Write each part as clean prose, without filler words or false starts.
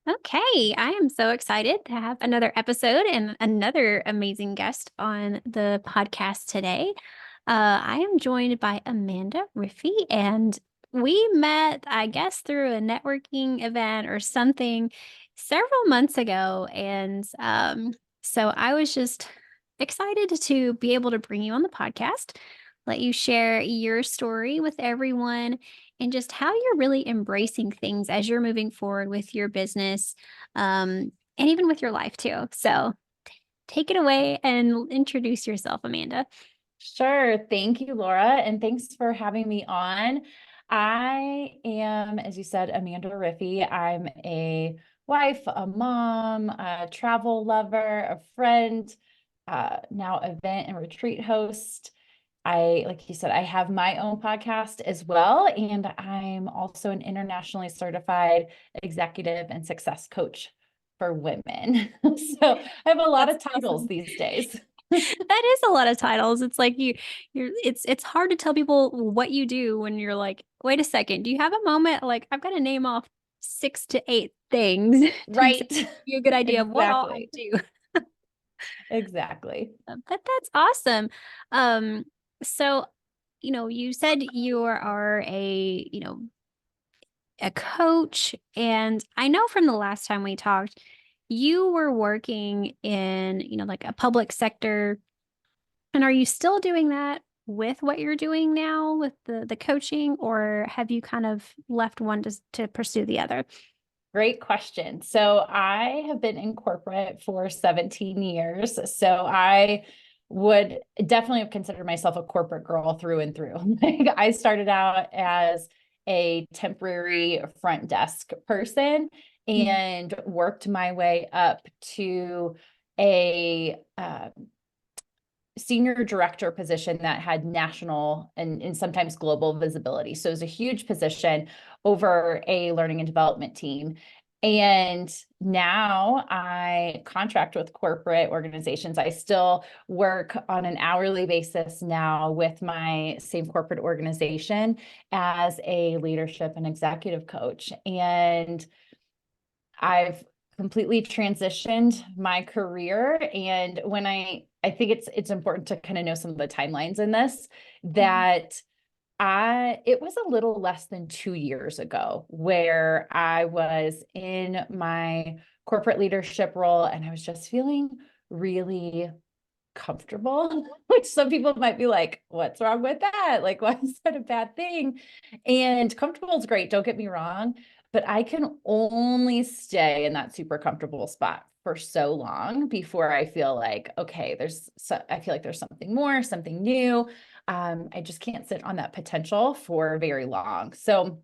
Okay, I am so excited to have another episode and another amazing guest on the podcast today. I am joined by Amanda Riffee, and we met, I guess, through a networking event or something several months ago. So I was just excited to be able to bring you on the podcast, let you share your story with everyone and just how you're really embracing things as you're moving forward with your business, and even with your life too. So take it away and introduce yourself, Amanda. Sure. Thank you, Laura. And thanks for having me on. I am, as you said, Amanda Riffee. I'm a wife, a mom, a travel lover, a friend, now event and retreat host. Like you said, I have my own podcast as well. And I'm also an internationally certified executive and success coach for women. So I have a lot That's of titles awesome. these days. That is a lot of titles. It's like it's hard to tell people what you do when you're like, wait a second, do you have a moment? Like, I've got to name off 6 to 8 things to Right. give you a good idea of what all I Exactly. do. Exactly. But that's awesome. Um, so, you said you are a coach, and I know from the last time we talked, you were working in, like a public sector. And are you still doing that with what you're doing now with the coaching, or have you kind of left one to pursue the other? Great question. So I have been in corporate for 17 years. So I would definitely have considered myself a corporate girl through and through. Like I started out as a temporary front desk person Mhm. and worked my way up to a senior director position that had national and sometimes global visibility. So it was a huge position over a learning and development team. And now I contract with corporate organizations. I still work on an hourly basis now with my same corporate organization as a leadership and executive coach. And I've completely transitioned my career. And when I think it's important to kind of know some of the timelines in this, Mhm. that it was a little less than 2 years ago where I was in my corporate leadership role and I was just feeling really comfortable, which some people might be like, what's wrong with that? Like, why is that a bad thing? And comfortable is great, don't get me wrong, but I can only stay in that super comfortable spot for so long before I feel like, okay, I feel like there's something more, something new. I just can't sit on that potential for very long. So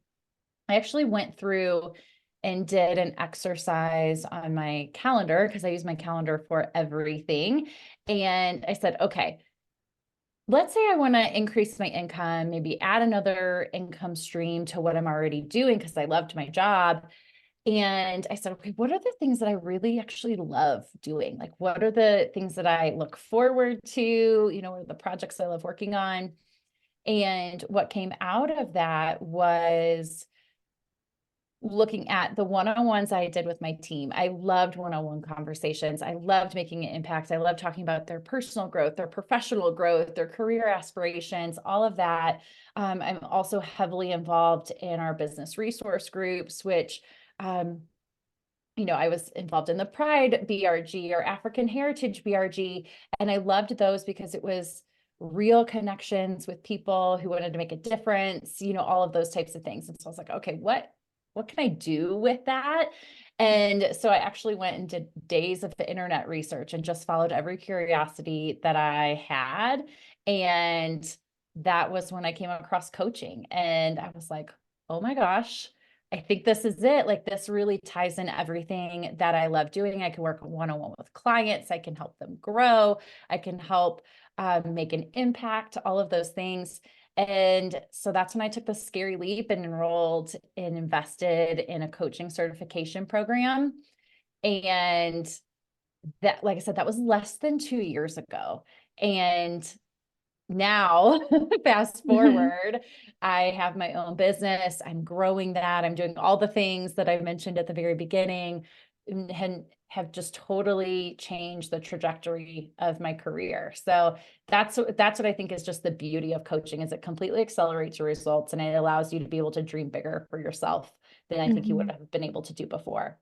I actually went through and did an exercise on my calendar because I use my calendar for everything. And I said, okay, let's say I want to increase my income, maybe add another income stream to what I'm already doing because I loved my job. And I said, okay, what are the things that I really actually love doing? Like, what are the things that I look forward to? What are the projects I love working on? And what came out of that was looking at the one-on-ones I did with my team. I loved one-on-one conversations. I loved making an impact. I loved talking about their personal growth, their professional growth, their career aspirations, all of that. I'm also heavily involved in our business resource groups, which I was involved in the Pride BRG or African Heritage BRG, and I loved those because it was real connections with people who wanted to make a difference, all of those types of things. And so I was like, okay, what can I do with that? And so I actually went and did days of the internet research and just followed every curiosity that I had. And that was when I came across coaching. And I was like, oh my gosh, I think this is it. Like this really ties in everything that I love doing. I can work one-on-one with clients. I can help them grow. I can help make an impact, all of those things. And so that's when I took the scary leap and enrolled and invested in a coaching certification program. And that, like I said, that was less than 2 years ago. And now, fast Mhm. forward, I have my own business. I'm growing that. I'm doing all the things that I mentioned at the very beginning and have just totally changed the trajectory of my career. So that's what I think is just the beauty of coaching is it completely accelerates your results and it allows you to be able to dream bigger for yourself than I think you would Mhm. have been able to do before.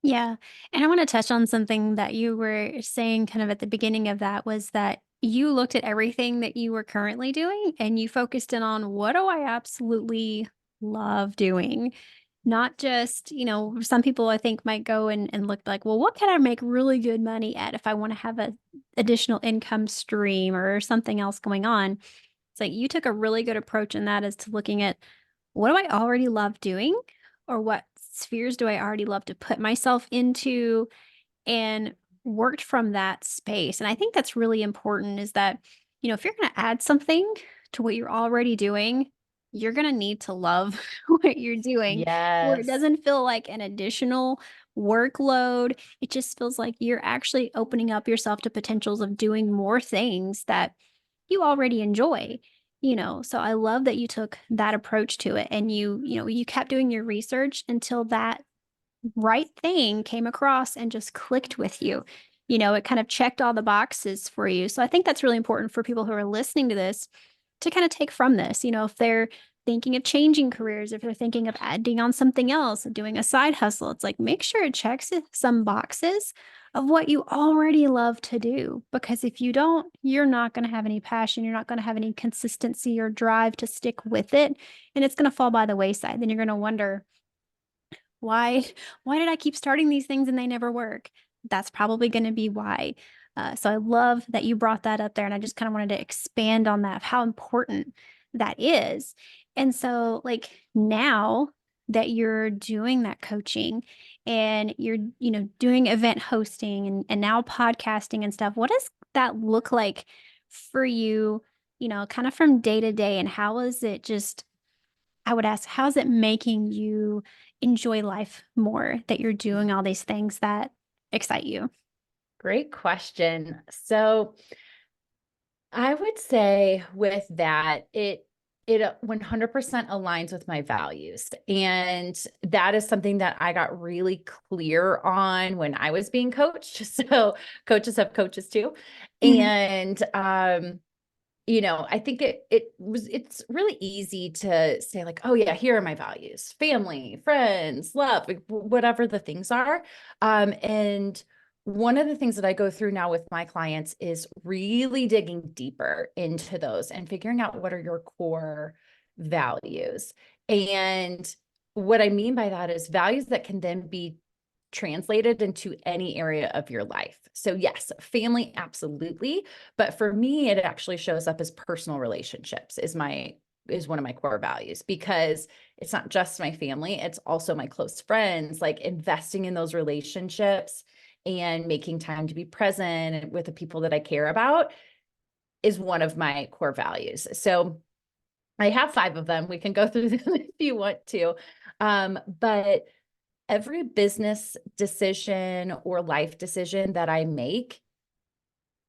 Yeah. And I want to touch on something that you were saying kind of at the beginning of that was that you looked at everything that you were currently doing and you focused in on what do I absolutely love doing? Not just, some people I think might go and look like, well, what can I make really good money at if I want to have a additional income stream or something else going on? It's like you took a really good approach in that as to looking at what do I already love doing or what spheres do I already love to put myself into and worked from that space. And I think that's really important is that, if you're going to add something to what you're already doing, you're going to need to love what you're doing where it Yes. doesn't feel like an additional workload. It just feels like you're actually opening up yourself to potentials of doing more things that you already enjoy. So I love that you took that approach to it and you kept doing your research until that right thing came across and just clicked with you. It kind of checked all the boxes for you. So I think that's really important for people who are listening to this to kind of take from this. If they're thinking of changing careers, if they're thinking of adding on something else, doing a side hustle, it's like make sure it checks some boxes of what you already love to do. Because if you don't, you're not going to have any passion. You're not going to have any consistency or drive to stick with it. And it's going to fall by the wayside. Then you're going to wonder, why why did I keep starting these things and they never work? That's probably gonna be why. So I love that you brought that up there, and I just kinda wanted to expand on that, of how important that is. And so, like, now that you're doing that coaching and you're, doing event hosting and now podcasting and stuff, what does that look like for you, kind of from day to day, and how is it just I would ask, how's it making you enjoy life more that you're doing all these things that excite you? Great question. So I would say with that, it 100% aligns with my values. And that is something that I got really clear on when I was being coached. So coaches have coaches too. Mhm. And I think it's really easy to say like, oh yeah, here are my values, family, friends, love, like, whatever the things are. And one of the things that I go through now with my clients is really digging deeper into those and figuring out what are your core values. And what I mean by that is values that can then be translated into any area of your life. So yes, family, absolutely. But for me, it actually shows up as personal relationships is one of my core values because it's not just my family, it's also my close friends, like investing in those relationships and making time to be present with the people that I care about is one of my core values. So I have 5 of them. We can go through them if you want to. But every business decision or life decision that I make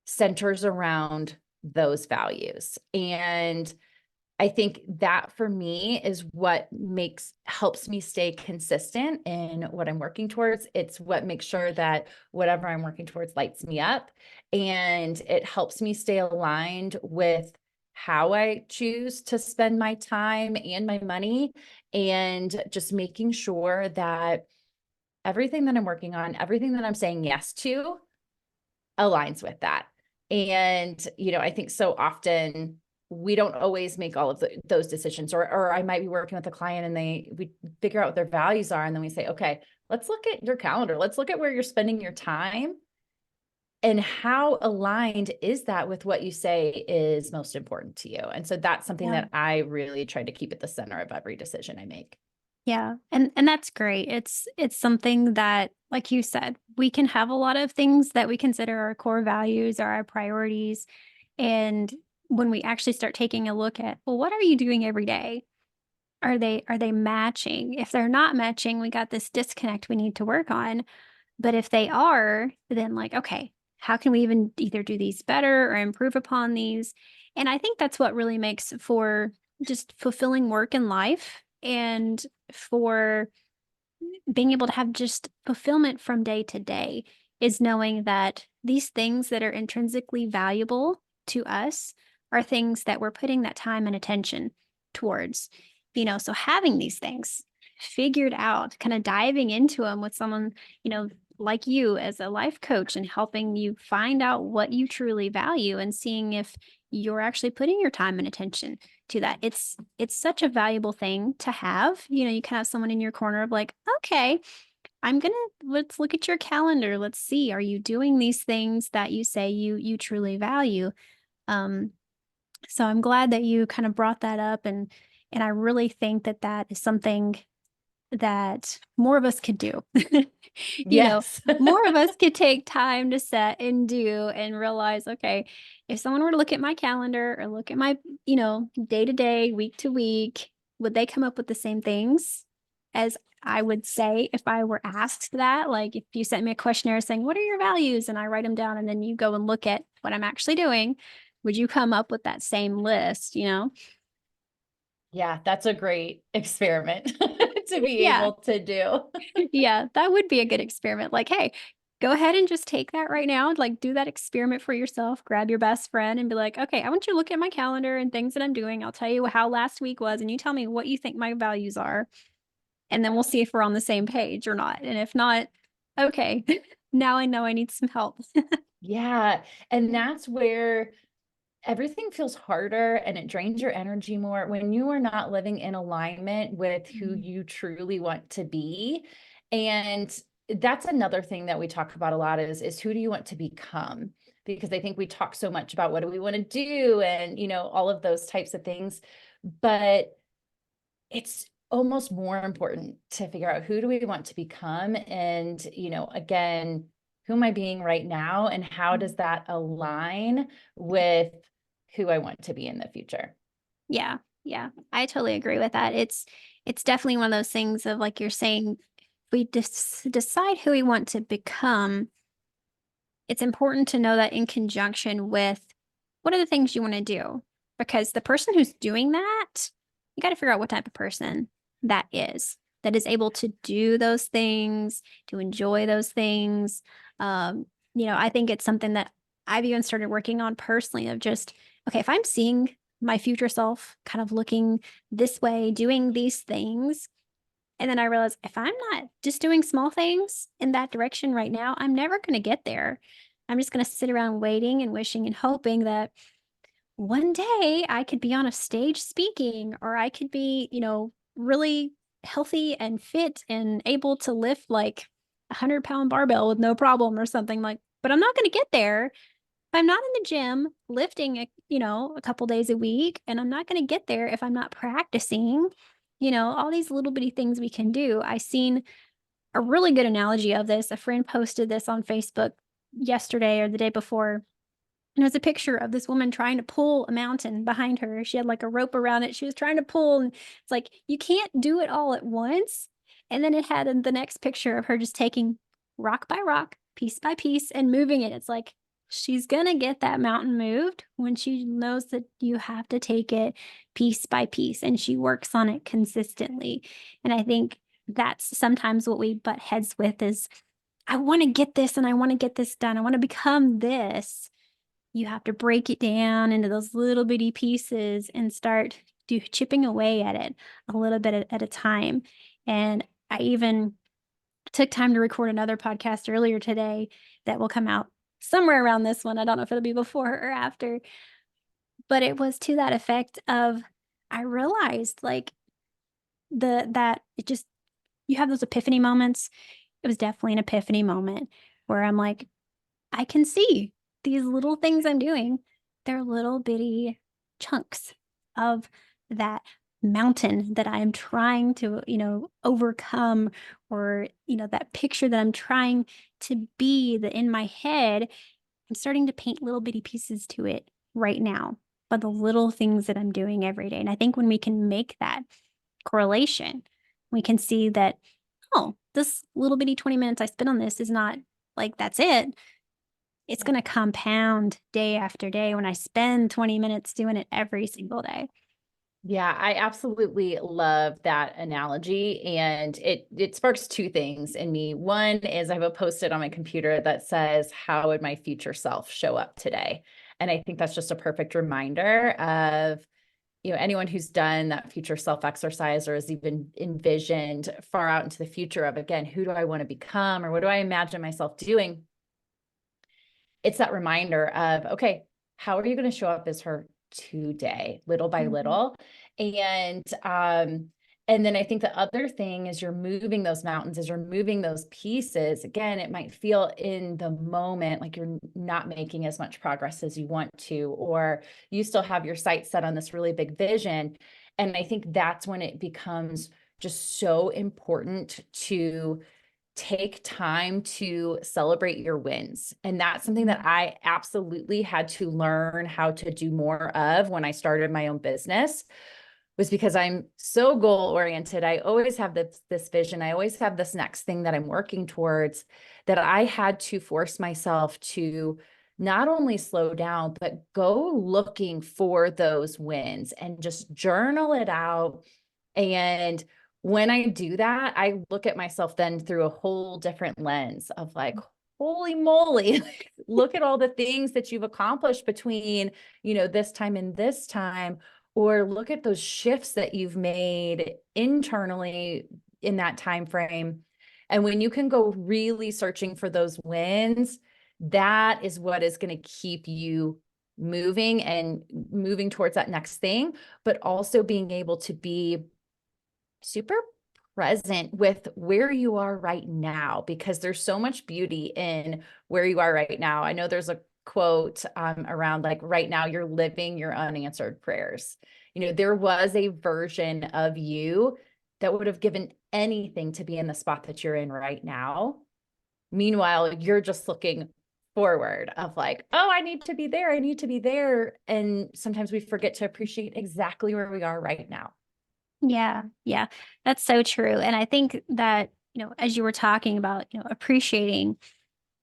centers around those values. And I think that for me is what helps me stay consistent in what I'm working towards. It's what makes sure that whatever I'm working towards lights me up. And it helps me stay aligned with how I choose to spend my time and my money, and just making sure that everything that I'm working on, everything that I'm saying yes to aligns with that. And, I think so often we don't always make all of those decisions, or I might be working with a client and we figure out what their values are. And then we say, okay, let's look at your calendar. Let's look at where you're spending your time and how aligned is that with what you say is most important to you. And so that's something Yeah. that I really try to keep at the center of every decision I make. Yeah. And that's great. It's something that, like you said, we can have a lot of things that we consider our core values or our priorities. And when we actually start taking a look at, well, what are you doing every day? Are they matching? If they're not matching, we got this disconnect we need to work on. But if they are, then like, okay, how can we even either do these better or improve upon these? And I think that's what really makes for just fulfilling work in life and for being able to have just fulfillment from day to day is knowing that these things that are intrinsically valuable to us are things that we're putting that time and attention towards. So having these things figured out, kind of diving into them with someone, like you as a life coach and helping you find out what you truly value and seeing if you're actually putting your time and attention to that. It's such a valuable thing to have. You can have someone in your corner of like, okay, let's look at your calendar. Let's see, are you doing these things that you say you truly value? Um, so I'm glad that you kind of brought that up, and I really think that that is something that more of us could do. you know, Yes. More of us could take time to set and do and realize, okay, if someone were to look at my calendar or look at my, day to day, week to week, would they come up with the same things as I would say if I were asked that? Like if you sent me a questionnaire saying, what are your values? And I write them down and then you go and look at what I'm actually doing, would you come up with that same list? Yeah, that's a great experiment to be Yeah. able to do. Yeah, that would be a good experiment. Like, hey, go ahead and just take that right now. Like, do that experiment for yourself. Grab your best friend and be like, okay, I want you to look at my calendar and things that I'm doing. I'll tell you how last week was, and you tell me what you think my values are. And then we'll see if we're on the same page or not. And if not, okay, now I know I need some help. Yeah. And that's where everything feels harder and it drains your energy more when you are not living in alignment with who you truly want to be. And that's another thing that we talk about a lot is who do you want to become? Because I think we talk so much about what do we want to do and, all of those types of things. But it's almost more important to figure out who do we want to become and, again, who am I being right now and how does that align with who I want to be in the future? Yeah, yeah, I totally agree with that. It's definitely one of those things of like you're saying, we decide who we want to become. It's important to know that in conjunction with what are the things you want to do? Because the person who's doing that, you got to figure out what type of person that is able to do those things, to enjoy those things. Um, I think it's something that I've even started working on personally of just, okay, if I'm seeing my future self kind of looking this way, doing these things, and then I realized if I'm not just doing small things in that direction right now, I'm never going to get there. I'm just going to sit around waiting and wishing and hoping that one day I could be on a stage speaking, or I could be, really healthy and fit and able to lift like 100-pound barbell with no problem or something like, but I'm not going to get there. I'm not in the gym lifting, a couple days a week, and I'm not going to get there if I'm not practicing, all these little bitty things we can do. I seen a really good analogy of this. A friend posted this on Facebook yesterday or the day before. And it was a picture of this woman trying to pull a mountain behind her. She had like a rope around it. She was trying to pull, and it's like, you can't do it all at once. And then it had the next picture of her just taking rock by rock, piece by piece, and moving it. It's like, she's going to get that mountain moved when she knows that you have to take it piece by piece and she works on it consistently. And I think that's sometimes what we butt heads with is, I want to get this and I want to get this done. I want to become this. You have to break it down into those little bitty pieces and start chipping away at it a little bit at a time. And I even took time to record another podcast earlier today that will come out somewhere around this one. I don't know if it'll be before or after, but it was to that effect of, I realized like that it just, you have those epiphany moments. It was definitely an epiphany moment where I'm like, I can see these little things I'm doing. They're little bitty chunks of that mountain that I'm trying to, overcome, or, that picture that I'm trying to be that in my head. I'm starting to paint little bitty pieces to it right now, but the little things that I'm doing every day. And I think when we can make that correlation, we can see that, oh, this little bitty 20 minutes I spent on this is not like that's it. it's going to compound day after day when I spend 20 minutes doing it every single day. Yeah, I absolutely love that analogy. And it sparks two things in me. One is I have a post-it on my computer that says, how would my future self show up today? And I think that's just a perfect reminder of, anyone who's done that future self exercise or has even envisioned far out into the future of, again, who do I want to become or what do I imagine myself doing? It's that reminder of, okay, how are you going to show up as her today, little by little? And then I think the other thing is you're moving those mountains, as you're moving those pieces. Again, it might feel in the moment like you're not making as much progress as you want to, or you still have your sights set on this really big vision. And I think that's when it becomes just so important to take time to celebrate your wins. And that's something that I absolutely had to learn how to do more of when I started my own business, was because I'm so goal oriented. I always have this vision. I always have this next thing that I'm working towards, that I had to force myself to not only slow down, but go looking for those wins and just journal it out. And when I do that, I look at myself then through a whole different lens of like, holy moly, look at all the things that you've accomplished between, this time and this time, or look at those shifts that you've made internally in that time frame. And when you can go really searching for those wins, that is what is going to keep you moving and moving towards that next thing, but also being able to be super present with where you are right now, because there's so much beauty in where you are right now. I know there's a quote around like, right now you're living your unanswered prayers. There was a version of you that would have given anything to be in the spot that you're in right now. Meanwhile, you're just looking forward of like, oh, I need to be there. I need to be there. And sometimes we forget to appreciate exactly where we are right now. Yeah, yeah, that's so true. And I think that, as you were talking about, appreciating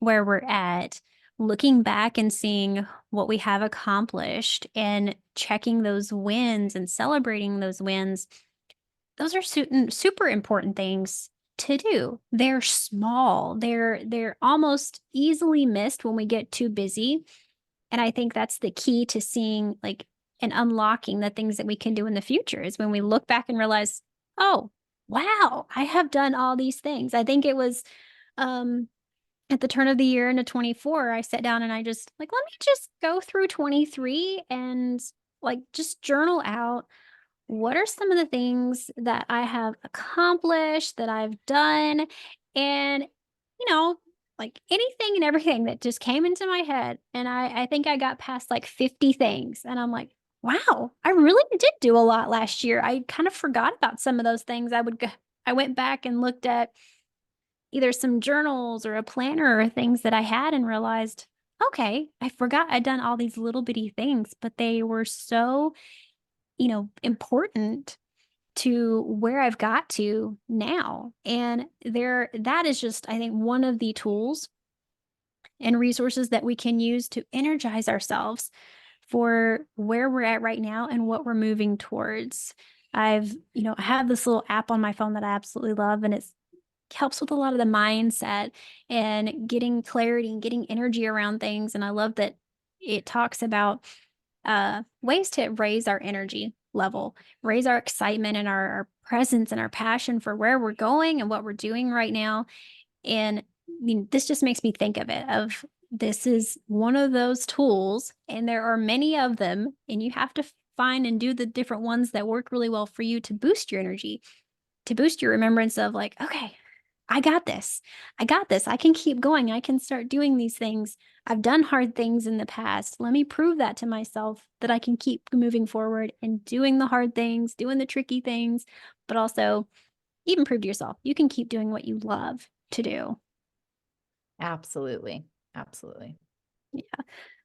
where we're at, looking back and seeing what we have accomplished and checking those wins and celebrating those wins, those are super important things to do. They're small. They're almost easily missed when we get too busy. And I think that's the key to seeing like and unlocking the things that we can do in the future is when we look back and realize, oh, wow, I have done all these things. I think it was um at the turn of the year into 24, I sat down and I just like, let me just go through 23 and like just journal out what are some of the things that I have accomplished, that I've done, and, like anything and everything that just came into my head. And I think I got past like 50 things. And I'm like, wow, I really did do a lot last year. I kind of forgot about some of those things. I went back and looked at either some journals or a planner or things that I had and realized, okay, I forgot I'd done all these little bitty things, but they were so, important to where I've got to now. And that is just, I think, one of the tools and resources that we can use to energize ourselves for where we're at right now and what we're moving towards. I have this little app on my phone that I absolutely love, and it helps with a lot of the mindset and getting clarity and getting energy around things. And I love that it talks about ways to raise our energy level, raise our excitement and our presence and our passion for where we're going and what we're doing right now. And this just makes me think of this is one of those tools, and there are many of them, and you have to find and do the different ones that work really well for you to boost your energy, to boost your remembrance of like, okay, I got this. I got this. I can keep going. I can start doing these things. I've done hard things in the past. Let me prove that to myself that I can keep moving forward and doing the hard things, doing the tricky things, but also even prove to yourself you can keep doing what you love to do. Absolutely. Absolutely. Yeah.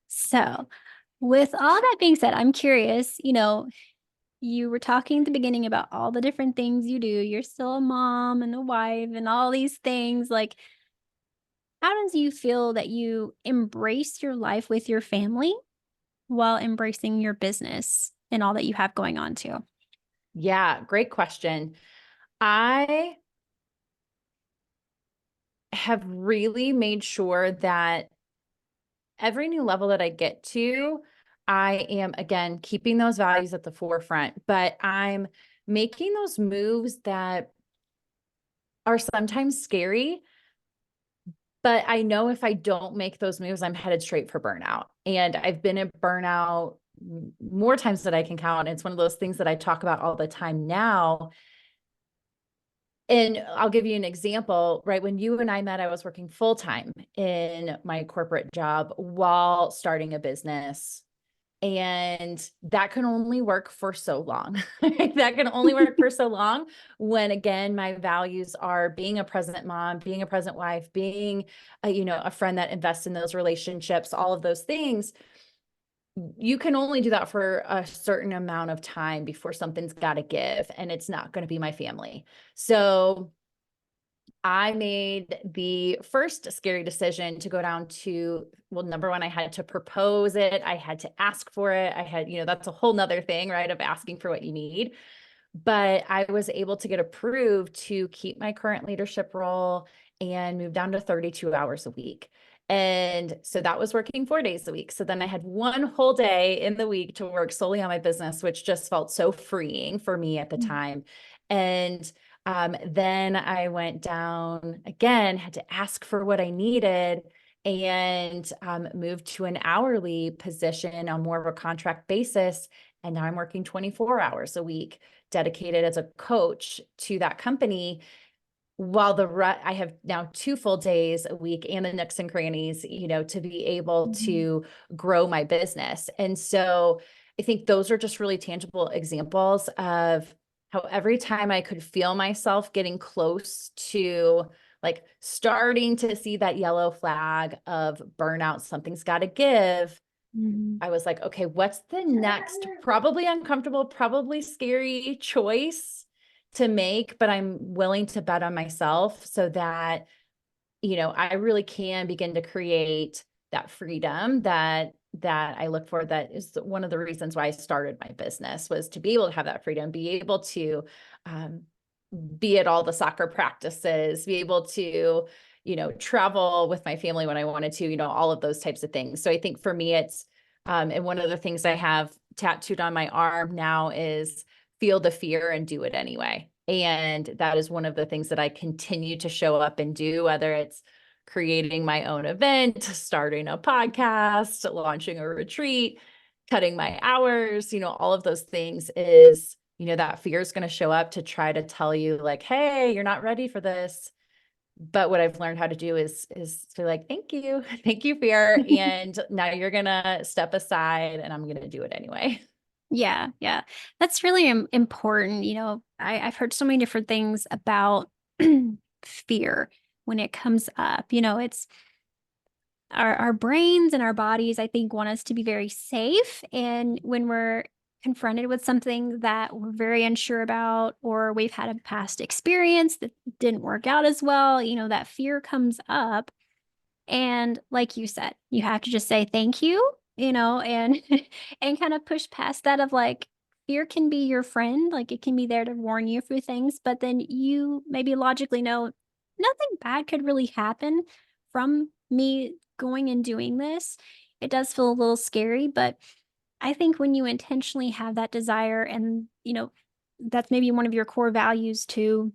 So, with all that being said, I'm curious, you were talking at the beginning about all the different things you do. You're still a mom and a wife and all these things. Like, How does you feel that you embrace your life with your family while embracing your business and all that you have going on too? Yeah, great question. I have really made sure that every new level that I get to, I am again keeping those values at the forefront, but I'm making those moves that are sometimes scary. But I know if I don't make those moves, I'm headed straight for burnout. And I've been in burnout more times than I can count. It's one of those things that I talk about all the time now. And I'll give you an example, right? When you and I met, I was working full time in my corporate job while starting a business. And that can only work for so long. That can only work for so long when, again, my values are being a present mom, being a present wife, being a friend that invests in those relationships, all of those things. You can only do that for a certain amount of time before something's got to give, and it's not going to be my family. So I made the first scary decision to go down to, well, number one, I had to propose it. I had to ask for it. I had, that's a whole nother thing, right? Of asking for what you need. But I was able to get approved to keep my current leadership role and move down to 32 hours a week. And so that was working 4 days a week. So then I had one whole day in the week to work solely on my business, which just felt so freeing for me at the time. And then I went down again, had to ask for what I needed and moved to an hourly position on more of a contract basis. And now I'm working 24 hours a week, dedicated as a coach to that company. While I have now 2 full days a week and the nooks and crannies, to be able to grow my business. And so I think those are just really tangible examples of how every time I could feel myself getting close to like starting to see that yellow flag of burnout, something's got to give. Mhm. I was like, okay, what's the next probably uncomfortable, probably scary choice to make, but I'm willing to bet on myself so that, I really can begin to create that freedom that I look for. That is one of the reasons why I started my business, was to be able to have that freedom, be able to um, be at all the soccer practices, be able to, travel with my family when I wanted to, all of those types of things. So I think for me, it's, and one of the things I have tattooed on my arm now is feel the fear and do it anyway. And that is one of the things that I continue to show up and do, whether it's creating my own event, starting a podcast, launching a retreat, cutting my hours, all of those things is, that fear is going to show up to try to tell you like, hey, you're not ready for this. But what I've learned how to do is to like, thank you, thank you, fear. And now you're gonna step aside and I'm gonna do it anyway. Yeah, yeah. That's really important. I've heard so many different things about fear when it comes up. It's our brains and our bodies, I think, want us to be very safe. And when we're confronted with something that we're very unsure about, or we've had a past experience that didn't work out as well, that fear comes up. And like you said, you have to just say thank you, and and kind of push past that of like fear can be your friend, like it can be there to warn you through things, but then you maybe logically know nothing bad could really happen from me going and doing this. It does feel a little scary, but I think when you intentionally have that desire and, that's maybe one of your core values to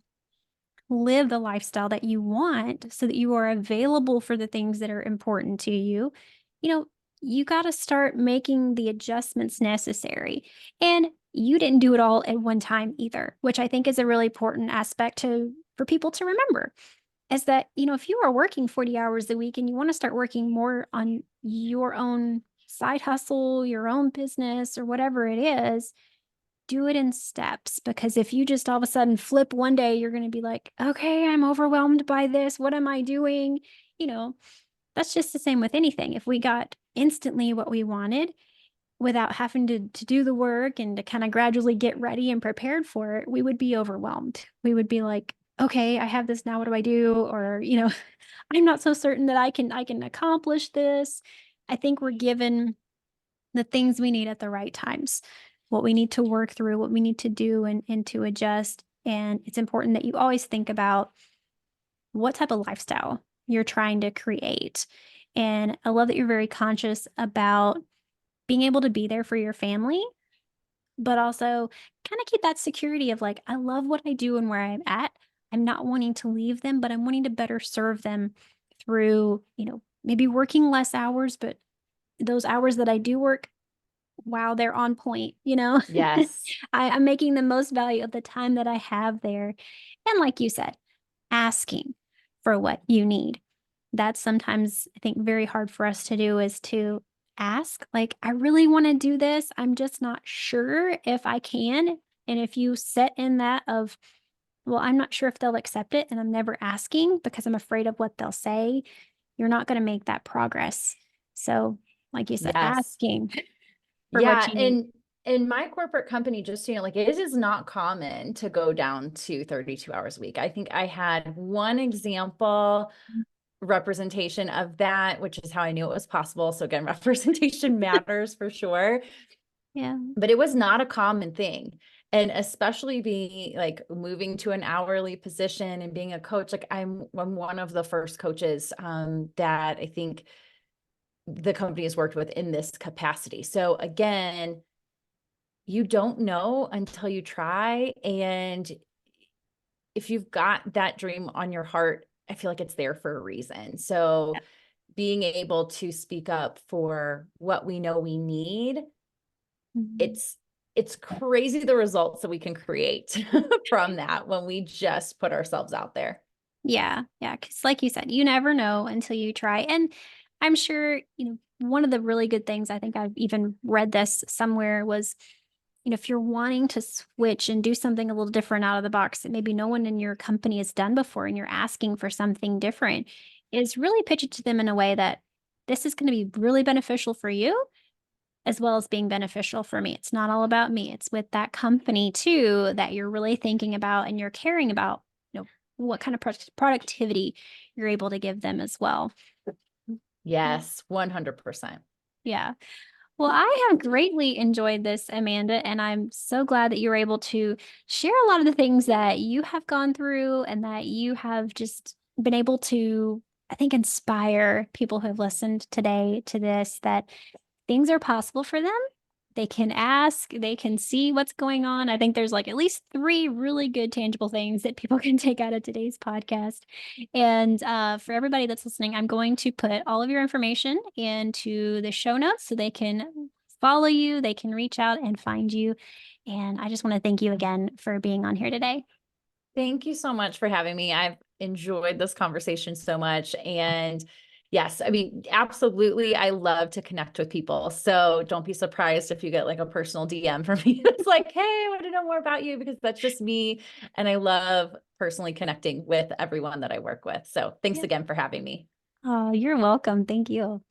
live the lifestyle that you want so that you are available for the things that are important to you, you know, you got to start making the adjustments necessary. And you didn't do it all at one time either, which I think is a really important aspect to for people to remember is that, if you are working 40 hours a week and you want to start working more on your own side hustle, your own business or whatever it is, do it in steps, because if you just all of a sudden flip one day, you're going to be like, okay, I'm overwhelmed by this. What am I doing? You know, that's just the same with anything. If we got instantly what we wanted without having to do the work and to kind of gradually get ready and prepared for it, we would be overwhelmed. We would be like, okay, I have this now. What do I do? Or, I'm not so certain that I can accomplish this. I think we're given the things we need at the right times, what we need to work through, what we need to do and to adjust. And it's important that you always think about what type of lifestyle you're trying to create. And I love that you're very conscious about being able to be there for your family, but also kind of keep that security of like, I love what I do and where I'm at. I'm not wanting to leave them, but I'm wanting to better serve them through, maybe working less hours, but those hours that I do work, wow, they're on point, Yes. I'm making the most value of the time that I have there. And like you said, asking for what you need. That's sometimes, I think, very hard for us to do is to ask, like, I really want to do this. I'm just not sure if I can. And if you set in that of, well, I'm not sure if they'll accept it and I'm never asking because I'm afraid of what they'll say, you're not going to make that progress. So, like you said, Yes. asking for what Yeah. you need. And in my corporate company, just, like it is not common to go down to 32 hours a week. I think I had one example representation of that, which is how I knew it was possible. So again, representation matters for sure, Yeah. but it was not a common thing. And especially being like moving to an hourly position and being a coach, like I'm one of the first coaches that I think the company has worked with in this capacity. So again, you don't know until you try. And if you've got that dream on your heart, I feel like it's there for a reason. So being able to speak up for what we know we need, Mhm. it's crazy the results that we can create from that when we just put ourselves out there. Yeah, yeah, because like you said, you never know until you try. And I'm sure, one of the really good things, I think I've even read this somewhere was, if you're wanting to switch and do something a little different out of the box that maybe no one in your company has done before and you're asking for something different, is really pitch it to them in a way that this is going to be really beneficial for you as well as being beneficial for me. It's not all about me. It's with that company too that you're really thinking about and you're caring about, what kind of productivity you're able to give them as well. Yes, 100%. Yeah. Well, I have greatly enjoyed this, Amanda, and I'm so glad that you're able to share a lot of the things that you have gone through and that you have just been able to, I think, inspire people who have listened today to this that things are possible for them. They can ask, they can see what's going on. I think there's like at least three really good tangible things that people can take out of today's podcast. And for everybody that's listening, I'm going to put all of your information into the show notes so they can follow you, they can reach out and find you. And I just want to thank you again for being on here today. Thank you so much for having me. I've enjoyed this conversation so much. And yes, I mean, absolutely. I love to connect with people. So don't be surprised if you get like a personal DM from me. It's like, hey, I want to know more about you because that's just me. And I love personally connecting with everyone that I work with. So thanks Yeah. again for having me. Oh, you're welcome. Thank you.